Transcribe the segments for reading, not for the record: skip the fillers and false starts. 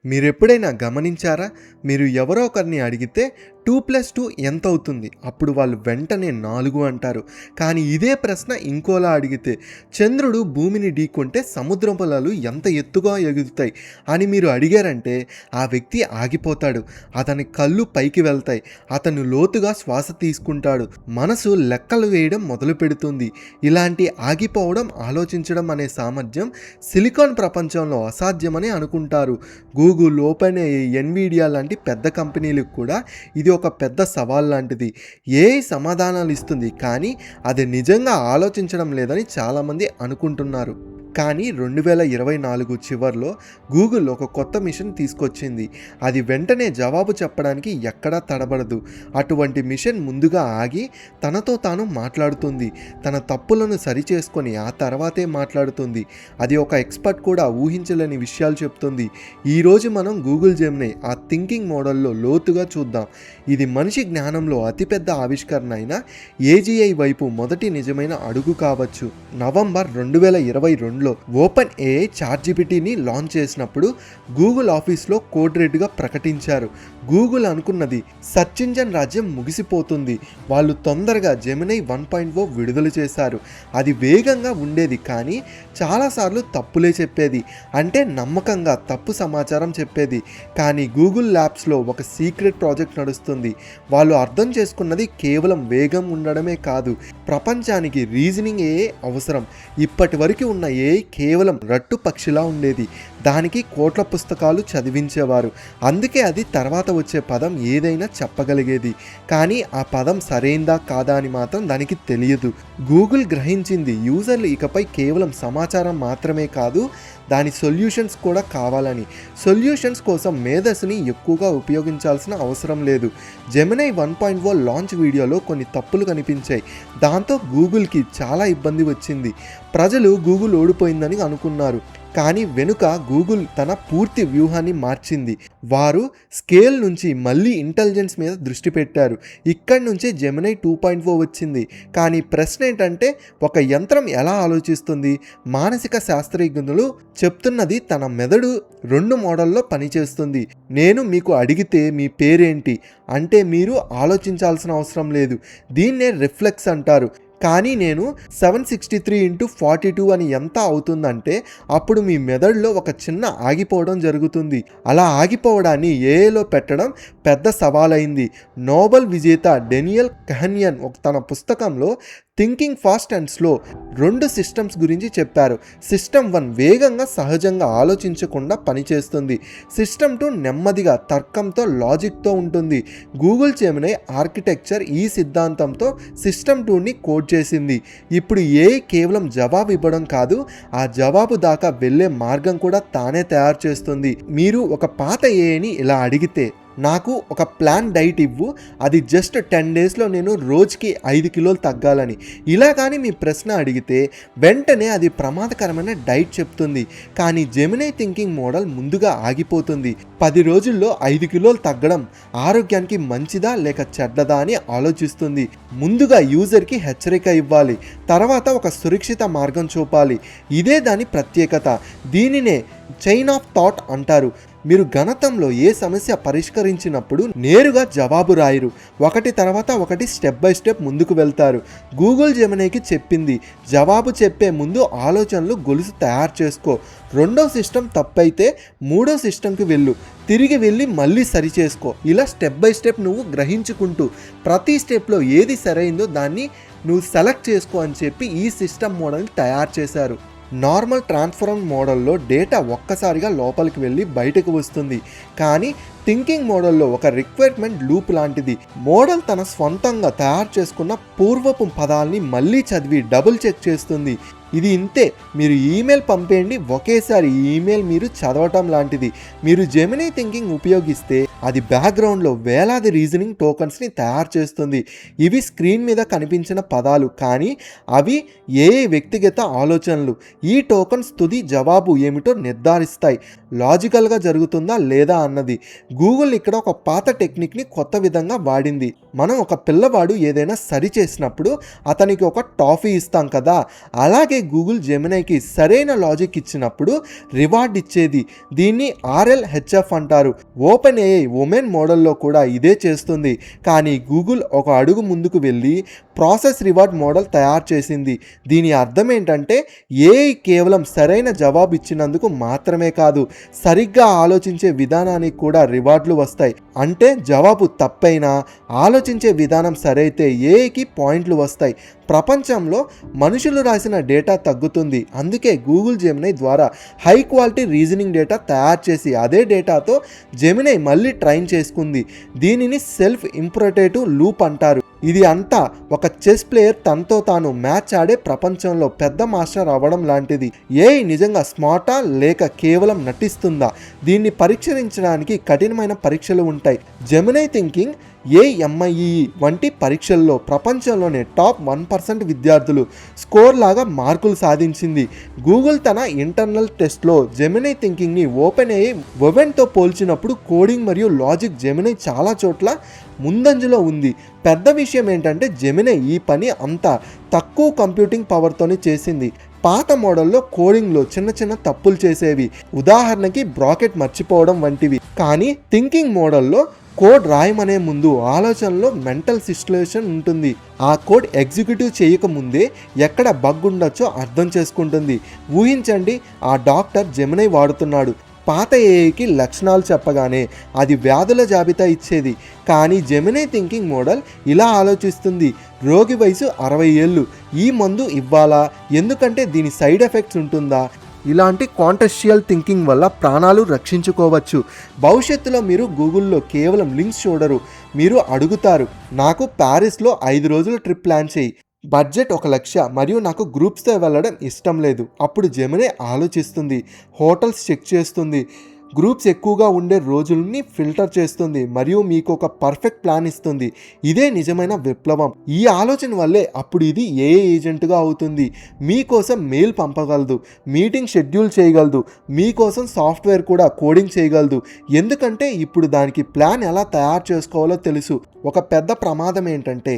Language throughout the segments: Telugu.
మీరెప్పుడైనా గమనించారా? మీరు ఎవరో ఒకరిని అడిగితే 2+2 ఎంతవుతుంది? అప్పుడు వాళ్ళు వెంటనే 4 అంటారు. కానీ ఇదే ప్రశ్న ఇంకోలా అడిగితే, చంద్రుడు భూమిని ఢీకొంటే సముద్రపులలు ఎంత ఎత్తుగా ఎగురుతాయి అని మీరు అడిగారంటే ఆ వ్యక్తి ఆగిపోతాడు. అతని కళ్ళు పైకి వెళ్తాయి. అతను లోతుగా శ్వాస తీసుకుంటాడు. మనసు లెక్కలు వేయడం మొదలు పెడుతుంది. ఇలాంటి ఆగిపోవడం, ఆలోచించడం అనే సామర్థ్యం సిలికాన్ ప్రపంచంలో అసాధ్యమని అనుకుంటారు. గూగుల్, ఓపెన్ఏఐ, ఎన్విడియా లాంటి పెద్ద కంపెనీలకు కూడా ఇది ఒక పెద్ద సవాల్ లాంటిది. ఏఐ సమాధానాలు ఇస్తుంది, కానీ అది నిజంగా ఆలోచించడం లేదని చాలామంది అనుకుంటున్నారు. కానీ 2024 చివర్లో గూగుల్ ఒక కొత్త మిషన్ తీసుకొచ్చింది. అది వెంటనే జవాబు చెప్పడానికి ఎక్కడా తడబడదు. అటువంటి మిషన్ ముందుగా ఆగి తనతో తాను మాట్లాడుతుంది. తన తప్పులను సరిచేసుకొని ఆ తర్వాతే మాట్లాడుతుంది. అది ఒక ఎక్స్పర్ట్ కూడా ఊహించలేని విషయాలు చెప్తుంది. ఈరోజు మనం గూగుల్ జెమినీ, ఆ థింకింగ్ మోడల్లో లోతుగా చూద్దాం. ఇది మనిషి జ్ఞానంలో అతిపెద్ద ఆవిష్కరణ అయిన ఏజీఐ వైపు మొదటి నిజమైన అడుగు కావచ్చు. నవంబర్ 2022 ఓపెన్ ఏఐ చాట్‌జీపీటీని లాంచ్ చేసినప్పుడు గూగుల్ ఆఫీస్లో కోడ్ రెడ్గా ప్రకటించారు. గూగుల్ అనుకున్నది సెర్చ్ ఇంజిన్ రాజ్యం ముగిసిపోతుంది. వాళ్ళు తొందరగా జెమినీ 1.0 విడుదల చేశారు. అది వేగంగా ఉండేది, కానీ చాలాసార్లు తప్పులే చెప్పేది. అంటే నమ్మకంగా తప్పు సమాచారం చెప్పేది. కానీ గూగుల్ ల్యాబ్స్లో ఒక సీక్రెట్ ప్రాజెక్ట్ నడుస్తుంది. వాళ్ళు అర్థం చేసుకున్నది కేవలం వేగం ఉండడమే కాదు, ప్రపంచానికి రీజనింగ్ ఏఐ అవసరం. ఇప్పటి వరకు ఉన్న ఏఐ కేవలం రట్టు పక్షిలా ఉండేది. దానికి కోట్ల పుస్తకాలు చదివించేవారు. అందుకే అది తర్వాత వచ్చే పదం ఏదైనా చెప్పగలిగేది. కానీ ఆ పదం సరైందా కాదా అని మాత్రం దానికి తెలియదు. గూగుల్ గ్రహించింది యూజర్లు ఇకపై కేవలం సమాచారం మాత్రమే కాదు, దాని సొల్యూషన్స్ కూడా కావాలని. సొల్యూషన్స్ కోసం మేధస్సుని ఎక్కువగా ఉపయోగించాల్సిన అవసరం లేదు. జెమినీ 1.0 లాంచ్ వీడియోలో కొన్ని తప్పులు కనిపించాయి. దాంతో గూగుల్కి చాలా ఇబ్బంది వచ్చింది. ప్రజలు గూగుల్ ఓడిపోయిందని అనుకున్నారు. కానీ వెనుక గూగుల్ తన పూర్తి వ్యూహాన్ని మార్చింది. వారు స్కేల్ నుంచి మళ్ళీ ఇంటెలిజెన్స్ మీద దృష్టి పెట్టారు. ఇక్కడి నుంచే జెమినీ 2.0 వచ్చింది. కానీ ప్రశ్న ఏంటంటే, ఒక యంత్రం ఎలా ఆలోచిస్తుంది? మానసిక శాస్త్రజ్ఞులు చెప్తున్నది తన మెదడు 2 మోడల్లో పనిచేస్తుంది. నేను మీకు అడిగితే మీ పేరేంటి అంటే మీరు ఆలోచించాల్సిన అవసరం లేదు. దీన్నే రిఫ్లెక్స్ అంటారు. కానీ నేను 763x42 అని ఎంత అవుతుందంటే అప్పుడు మీ మెదడులో ఒక చిన్న ఆగిపోవడం జరుగుతుంది. అలా ఆగిపోవడాన్ని ఏఐలో పెట్టడం పెద్ద సవాలైంది. నోబెల్ విజేత డేనియల్ కహ్నియన్ తన పుస్తకంలో thinking fast and slow 2 systems గురించి చెప్పారు. సిస్టమ్ 1 వేగంగా సహజంగా ఆలోచించకుండా పనిచేస్తుంది. సిస్టమ్ 2 నెమ్మదిగా తర్కంతో, లాజిక్తో ఉంటుంది. గూగుల్ జెమినీ ఆర్కిటెక్చర్ ఈ సిద్ధాంతంతో సిస్టమ్ 2ని కోడ్ చేసింది. ఇప్పుడు ఏఐ కేవలం జవాబు ఇవ్వడం కాదు, ఆ జవాబు దాకా వెళ్ళే మార్గం కూడా తానే తయారు చేస్తుంది. మీరు ఒక పాత ఏఐని ఇలా అడిగితే, నాకు ఒక ప్లాన్ డైట్ ఇవ్వు, అది జస్ట్ 10 డేస్లో నేను రోజుకి 5 కిలోలు తగ్గాలని, ఇలా కానీ మీ ప్రశ్న అడిగితే వెంటనే అది ప్రమాదకరమైన డైట్ చెప్తుంది. కానీ జెమినీ థింకింగ్ మోడల్ ముందుగా ఆగిపోతుంది. 10 రోజుల్లో 5 కిలోలు తగ్గడం ఆరోగ్యానికి మంచిదా లేక చెడ్డదా అని ఆలోచిస్తుంది. ముందుగా యూజర్కి హెచ్చరిక ఇవ్వాలి, తర్వాత ఒక సురక్షిత మార్గం చూపాలి. ఇదే దాని ప్రత్యేకత. దీనినే చైన్ ఆఫ్ థాట్ అంటారు. మీరు గణితంలో ఏ సమస్య పరిష్కరించినప్పుడు నేరుగా జవాబు రాయరు, ఒకటి తర్వాత ఒకటి స్టెప్ బై స్టెప్ ముందుకు వెళ్తారు. గూగుల్ జెమినీకి చెప్పింది, జవాబు చెప్పే ముందు ఆలోచనలు గొలుసు తయారు చేసుకో. 2వ సిస్టమ్ తప్పైతే 3వ సిస్టమ్కి వెళ్ళు, తిరిగి వెళ్ళి మళ్ళీ సరి చేసుకో. ఇలా స్టెప్ బై స్టెప్ నువ్వు గ్రహించుకుంటూ ప్రతి స్టెప్లో ఏది సరైందో దాన్ని నువ్వు సెలెక్ట్ చేసుకో అని చెప్పి ఈ సిస్టమ్ మోడల్ని తయారు చేశారు. నార్మల్ ట్రాన్స్ఫార్మ్ మోడల్లో డేటా ఒక్కసారిగా లోపలికి వెళ్ళి బయటకు వస్తుంది. కానీ థింకింగ్ మోడల్లో ఒక రిక్వైర్మెంట్ లూప్ లాంటిది. మోడల్ తన స్వంతంగా తయారు చేసుకున్న పూర్వపు పదాలని మళ్ళీ చదివి డబుల్ చెక్ చేస్తుంది. ఇది ఇంతే. మీరు ఈమెయిల్ పంపేయండి, ఒకేసారి ఈ ఈమెయిల్ మీరు చదవటం లాంటిది. మీరు జెమినీ థింకింగ్ ఉపయోగిస్తే అది బ్యాక్గ్రౌండ్లో వేలాది రీజనింగ్ టోకన్స్ని తయారు చేస్తుంది. ఇవి స్క్రీన్ మీద కనిపించిన పదాలు, కానీ అవి ఏఐ వ్యక్తిగత ఆలోచనలు. ఈ టోకన్స్ తుది జవాబు ఏమిటో నిర్ధారిస్తాయి, లాజికల్గా జరుగుతుందా లేదా అన్నది. గూగుల్ ఇక్కడ ఒక పాత టెక్నిక్ని కొత్త విధంగా వాడింది. మనం ఒక పిల్లవాడు ఏదైనా సరి చేసినప్పుడు అతనికి ఒక టాఫీ ఇస్తాం కదా, అలాగే గూగుల్ జెమినైకి సరైన లాజిక్ ఇచ్చినప్పుడు రివార్డ్ ఇచ్చేది. దీన్ని RLHF అంటారు. ఓపెన్ ఏఐ ఉమెన్ మోడల్లో కూడా ఇదే చేస్తుంది. కానీ గూగుల్ ఒక అడుగు ముందుకు వెళ్ళి ప్రాసెస్ రివార్డ్ మోడల్ తయారు చేసింది. దీని అర్థం ఏంటంటే ఏఐ కేవలం సరైన జవాబు ఇచ్చినందుకు మాత్రమే కాదు, సరిగ్గా ఆలోచించే విధానానికి కూడా రివార్డులు వస్తాయి. అంటే జవాబు తప్పైనా ఆలోచించే విధానం సరైతే ఏఐకి పాయింట్లు వస్తాయి. ప్రపంచంలో మనుషులు రాసిన డేటా తగ్గుతుంది. అందుకే గూగుల్ జెమినై ద్వారా హై క్వాలిటీ రీజనింగ్ డేటా తయారు చేసి అదే డేటాతో జెమినై మళ్ళీ ట్రైన్ చేసుకుంది. దీనిని సెల్ఫ్ ఇంప్రొటేటివ్ లూప్ అంటారు. ఇది అంతా ఒక చెస్ ప్లేయర్ తనతో తాను మ్యాచ్ ఆడే ప్రపంచంలో పెద్ద మాస్టర్ అవ్వడం లాంటిది. ఏఐ నిజంగా స్మార్టా లేక కేవలం నటిస్తుందా? దీన్ని పరీక్షించడానికి కఠినమైన పరీక్షలు ఉంటాయి. జెమినై థింకింగ్ AMIE వంటి పరీక్షల్లో ప్రపంచంలోనే టాప్ 1% విద్యార్థులు స్కోర్ లాగా మార్కులు సాధించింది. గూగుల్ తన ఇంటర్నల్ టెస్ట్లో జెమినై థింకింగ్ని ఓపెన్ ఏఐ వొవెన్తో పోల్చినప్పుడు కోడింగ్ మరియు లాజిక్ జెమినై చాలా చోట్ల ముందంజలో ఉంది. పెద్ద విషయం ఏంటంటే జెమినై ఈ పని అంతా తక్కువ కంప్యూటింగ్ పవర్తోనే చేసింది. పాత మోడల్లో కోడింగ్లో చిన్న చిన్న తప్పులు చేసేవి, ఉదాహరణకి బ్రాకెట్ మర్చిపోవడం వంటివి. కానీ థింకింగ్ మోడల్లో కోడ్ రాయమనే ముందు ఆలోచనలో మెంటల్ సిస్టలేషన్ ఉంటుంది. ఆ కోడ్ ఎగ్జిక్యూటివ్ చేయకముందే ఎక్కడ బగ్ ఉండొచ్చో అర్థం చేసుకుంటుంది. ఊహించండి, ఆ డాక్టర్ జెమినై వాడుతున్నాడు. పాత ఏఐకి లక్షణాలు చెప్పగానే అది వ్యాధుల జాబితా ఇచ్చేది. కానీ జెమినై థింకింగ్ మోడల్ ఇలా ఆలోచిస్తుంది, రోగి వయసు 60 ఏళ్ళు, ఈ మందు ఇవ్వాలా, ఎందుకంటే దీని సైడ్ ఎఫెక్ట్స్ ఉంటుందా? ఇలాంటి కాంటెక్స్చువల్ థింకింగ్ వల్ల ప్రాణాలు రక్షించుకోవచ్చు. భవిష్యత్తులో మీరు గూగుల్లో కేవలం లింక్స్ చూడరు, మీరు అడుగుతారు, నాకు ప్యారిస్లో 5 రోజుల ట్రిప్ ప్లాన్ చేయి, బడ్జెట్ 1 లక్ష మరియు నాకు గ్రూప్స్తో వెళ్ళడం ఇష్టం లేదు. అప్పుడు జెమినై ఆలోచిస్తుంది, హోటల్స్ చెక్ చేస్తుంది, గ్రూప్స్ ఎక్కువగా ఉండే రోజుల్ని ఫిల్టర్ చేస్తుంది మరియు మీకు ఒక పర్ఫెక్ట్ ప్లాన్ ఇస్తుంది. ఇదే నిజమైన విప్లవం. ఈ ఆలోచన వల్లే అప్పుడు ఇది ఏఐ ఏజెంట్గా అవుతుంది. మీకోసం మెయిల్ పంపగలదు, మీటింగ్ షెడ్యూల్ చేయగలదు, మీకోసం సాఫ్ట్వేర్ కూడా కోడింగ్ చేయగలదు. ఎందుకంటే ఇప్పుడు దానికి ప్లాన్ ఎలా తయారు చేసుకోవాలో తెలుసు. ఒక పెద్ద ప్రమాదం ఏంటంటే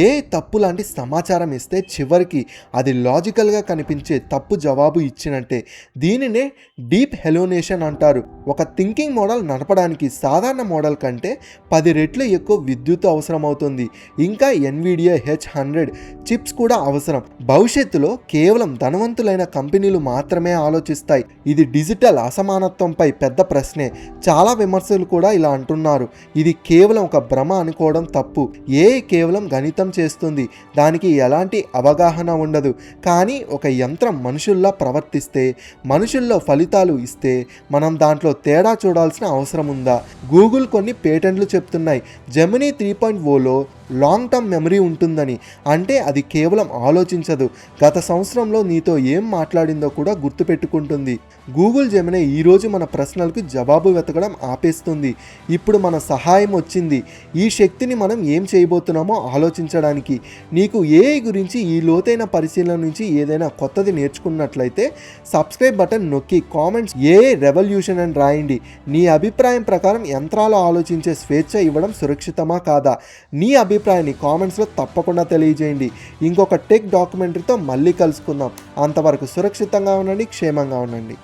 ఏఐ తప్పు లాంటి సమాచారం ఇస్తే చివరికి అది లాజికల్గా కనిపించే తప్పు జవాబు ఇచ్చినట్టే. దీనినే డీప్ హెలోనేషన్ అంటారు. ఒక థింకింగ్ మోడల్ నడపడానికి సాధారణ మోడల్ కంటే 10 రెట్లు ఎక్కువ విద్యుత్ అవసరం అవుతుంది. ఇంకా NVIDIA H100 చిప్స్ కూడా అవసరం. భవిష్యత్తులో కేవలం ధనవంతులైన కంపెనీలు మాత్రమే ఆలోచిస్తాయి. ఇది డిజిటల్ అసమానత్వంపై పెద్ద ప్రశ్నే. చాలా విమర్శలు కూడా ఇలా అంటున్నారు, ఇది కేవలం ఒక భ్రమ అనుకోవడం తప్పు. ఏఐ కేవలం గణితం చేస్తుంది, దానికి ఎలాంటి అవగాహన ఉండదు. కానీ ఒక యంత్రం మనుషుల్లా ప్రవర్తిస్తే, మనుషుల్లో ఫలితాలు ఇస్తే మనం దాంట్లో తేడా చూడాల్సిన అవసరం ఉందా? గూగుల్ కొన్ని పేటెంట్లు చెప్తున్నాయి. జెమినీ 3.0లో లాంగ్ టర్మ్ మెమరీ ఉంటుందని. అంటే అది కేవలం ఆలోచించదు, గత సంవత్సరంలో నీతో ఏం మాట్లాడిందో కూడా గుర్తుపెట్టుకుంటుంది. గూగుల్ జెమినై ఈరోజు మన ప్రశ్నలకు జవాబు వెతకడం ఆపేస్తుంది. ఇప్పుడు మన సహాయం వచ్చింది, ఈ శక్తిని మనం ఏం చేయబోతున్నామో ఆలోచించడానికి. నీకు ఏఐ గురించి ఈ లోతైన పరిశీలన నుంచి ఏదైనా కొత్తది నేర్చుకున్నట్లయితే సబ్స్క్రైబ్ బటన్ నొక్కి కామెంట్స్ ఏఐ రెవల్యూషన్ అని రాయండి. నీ అభిప్రాయం ప్రకారం యంత్రాలు ఆలోచించే స్వేచ్ఛ ఇవ్వడం సురక్షితమా కాదా? నీ అభిప్రాయాన్ని కామెంట్స్లో తప్పకుండా తెలియజేయండి. ఇంకొక టెక్ డాక్యుమెంటరీతో మళ్ళీ కలుసుకుందాం. అంతవరకు సురక్షితంగా ఉండండి, క్షేమంగా ఉండండి.